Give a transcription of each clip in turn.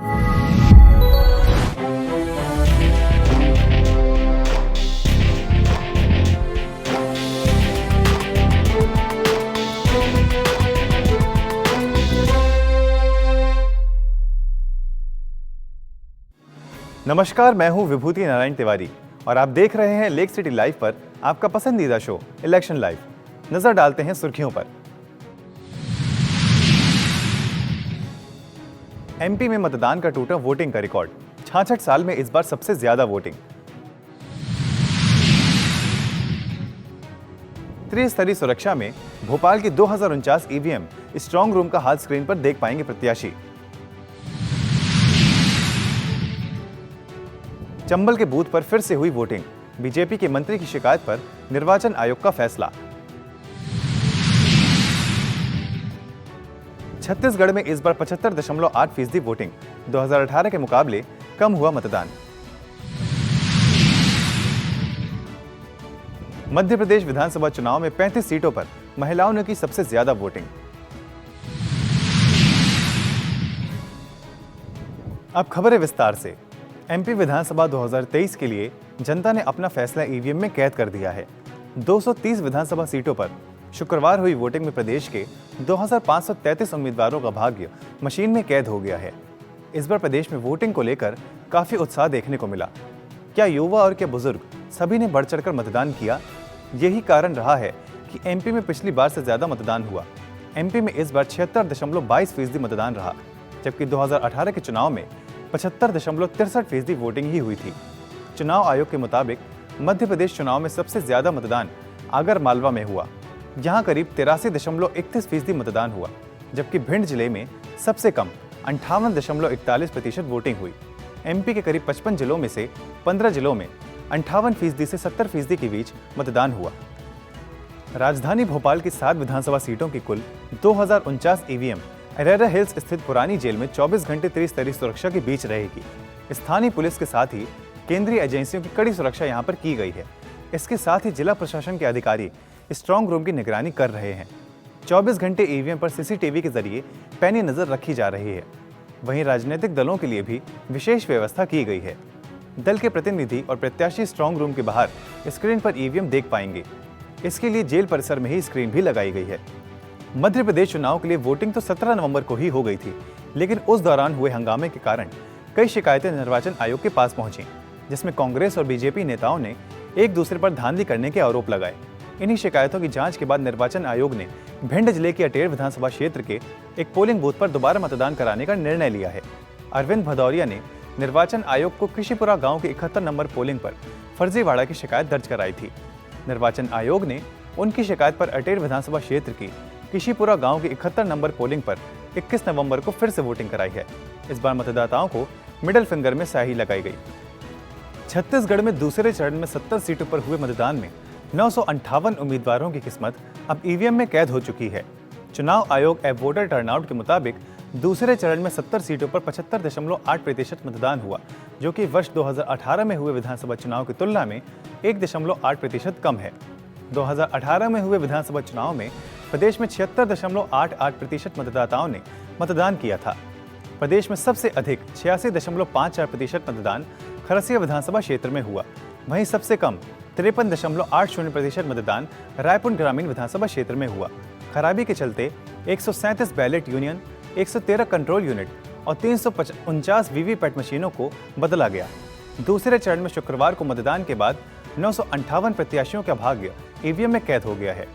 नमस्कार, मैं हूं विभूति नारायण तिवारी और आप देख रहे हैं लेक सिटी लाइव पर आपका पसंदीदा शो इलेक्शन लाइव। नजर डालते हैं सुर्खियों पर। एमपी में मतदान का टूटा वोटिंग का रिकॉर्ड। 66 साल में इस बार सबसे ज्यादा वोटिंग। त्रिस्तरीय सुरक्षा में भोपाल की 2049 ईवीएम स्ट्रांग रूम का हाल स्क्रीन पर देख पाएंगे प्रत्याशी। चंबल के बूथ पर फिर से हुई वोटिंग। बीजेपी के मंत्री की शिकायत पर निर्वाचन आयोग का फैसला। छत्तीसगढ़ में इस बार 75.8% वोटिंग। 2018 के मुकाबले कम हुआ मतदान। मध्य प्रदेश विधानसभा चुनाव में 35 सीटों पर महिलाओं ने की सबसे ज्यादा वोटिंग। अब खबरें विस्तार से। एमपी विधानसभा 2023 के लिए जनता ने अपना फैसला ईवीएम में कैद कर दिया है। 230 विधानसभा सीटों पर शुक्रवार हुई वोटिंग में प्रदेश के 2533 उम्मीदवारों का भाग्य मशीन में कैद हो गया है। इस बार प्रदेश में वोटिंग को लेकर काफी उत्साह देखने को मिला। क्या युवा और क्या बुजुर्ग, सभी ने बढ़ चढ़कर मतदान किया। यही कारण रहा है कि एमपी में पिछली बार से ज्यादा मतदान हुआ। एमपी में इस बार 76.22% मतदान रहा, जबकि 2018 के चुनाव में 75.63% वोटिंग ही हुई थी। चुनाव आयोग के मुताबिक मध्य प्रदेश चुनाव में सबसे ज्यादा मतदान आगर मालवा में हुआ। यहां करीब 83.31% मतदान हुआ, जबकि भिंड जिले में सबसे कम 58.41% वोटिंग हुई। एमपी के करीब 55 जिलों में से 15 जिलों में 58% से 70% के बीच मतदान हुआ। राजधानी भोपाल की 7 विधानसभा सीटों की कुल 2049 ईवीएम अरेरा हिल्स स्थित पुरानी जेल में 24 घंटे त्रिस्तरीय सुरक्षा के बीच रहेगी। स्थानीय पुलिस के साथ ही केंद्रीय एजेंसियों की कड़ी सुरक्षा यहां पर की गई है। इसके साथ ही जिला प्रशासन के अधिकारी स्ट्रांग रूम की निगरानी कर रहे हैं। 24 घंटे ईवीएम पर सीसीटीवी के जरिए पैनी नजर रखी जा रही है। वहीं राजनीतिक दलों के लिए भी विशेष व्यवस्था की गई है। दल के प्रतिनिधि और प्रत्याशी स्ट्रांग रूम के बाहर स्क्रीन पर ईवीएम देख पाएंगे। इसके लिए जेल परिसर में ही स्क्रीन भी लगाई गई है। मध्य प्रदेश चुनाव के लिए वोटिंग तो 17 नवंबर को ही हो गई थी, लेकिन उस दौरान हुए हंगामे के कारण कई शिकायतें निर्वाचन आयोग के पास पहुंची, जिसमें कांग्रेस और बीजेपी नेताओं ने एक दूसरे पर धांधली करने के आरोप लगाए। इन्हीं शिकायतों की जांच के बाद निर्वाचन आयोग ने भिंड जिले के अटेर विधानसभा क्षेत्र के एक पोलिंग बूथ पर दोबारा मतदान कराने का निर्णय लिया है। अरविंद भदौरिया ने निर्वाचन आयोग को कृषिपुरा गांव के 71 नंबर पोलिंग पर फर्जीवाड़ा की शिकायत दर्ज कराई थी। निर्वाचन आयोग ने उनकी शिकायत पर अटेर विधानसभा क्षेत्र की कृषिपुरा गांव के 71 नंबर पोलिंग पर 21 नवंबर को फिर से वोटिंग कराई है। इस बार मतदाताओं को मिडिल फिंगर में स्याही लगाई गई। छत्तीसगढ़ में दूसरे चरण में 70 सीटों पर हुए मतदान में 958 उम्मीदवारों की किस्मत अब ईवीएम में कैद हो चुकी है। चुनाव आयोग ऐप वोटर टर्नआउट के मुताबिक दूसरे चरण में 70 सीटों पर 75.8% मतदान हुआ, जो कि वर्ष 2018 में हुए विधानसभा चुनाव की तुलना में 1.8% कम है। 2018 में हुए विधानसभा चुनाव में प्रदेश में 76.88% मतदाताओं ने मतदान किया था। प्रदेश में सबसे अधिक 86.54% मतदान खरसिया विधानसभा क्षेत्र में हुआ। वहीं सबसे कम 53.80% मतदान रायपुर ग्रामीण विधानसभा क्षेत्र में हुआ। खराबी के चलते 137 बैलेट यूनियन, 113 कंट्रोल यूनिट और 349 वीवीपैट मशीनों को बदला गया। दूसरे चरण में शुक्रवार को मतदान के बाद 958 प्रत्याशियों का भाग्य ईवीएम में कैद हो गया है।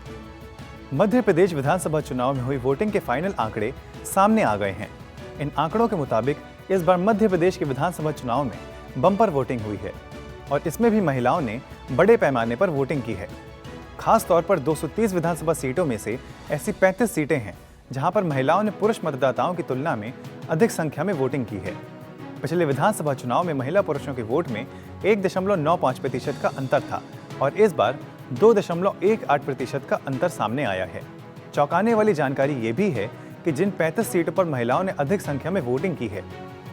मध्य प्रदेश विधानसभा चुनाव में हुई वोटिंग के फाइनल आंकड़े सामने आ गए हैं। इन आंकड़ों के मुताबिक इस बार मध्य प्रदेश के विधानसभा चुनाव में बम्पर वोटिंग हुई है और इसमें भी महिलाओं ने बड़े पैमाने पर वोटिंग की है। खास तौर पर 230 विधानसभा सीटों में से ऐसी 35 सीटें हैं जहां पर महिलाओं ने पुरुष मतदाताओं की तुलना में अधिक संख्या में वोटिंग की है। पिछले विधानसभा चुनाव में महिला पुरुषों के वोट में 1.95% का अंतर था और इस बार 2.18% का अंतर सामने आया है। चौंकाने वाली जानकारी ये भी है कि जिन 35 सीटों पर महिलाओं ने अधिक संख्या में वोटिंग की है,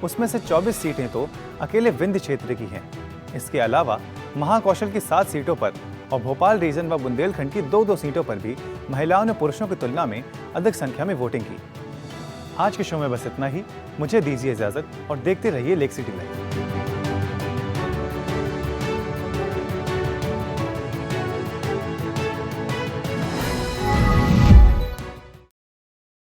उसमें से 24 सीटें तो अकेले विंध्य क्षेत्र की हैं। इसके अलावा महाकौशल की 7 सीटों पर और भोपाल रीजन व बुंदेलखंड की 2-2 सीटों पर भी महिलाओं ने पुरुषों की तुलना में अधिक संख्या में वोटिंग की। आज के शो में बस इतना ही। मुझे दीजिए इजाजत और देखते रहिए लेक सिटी लाइव।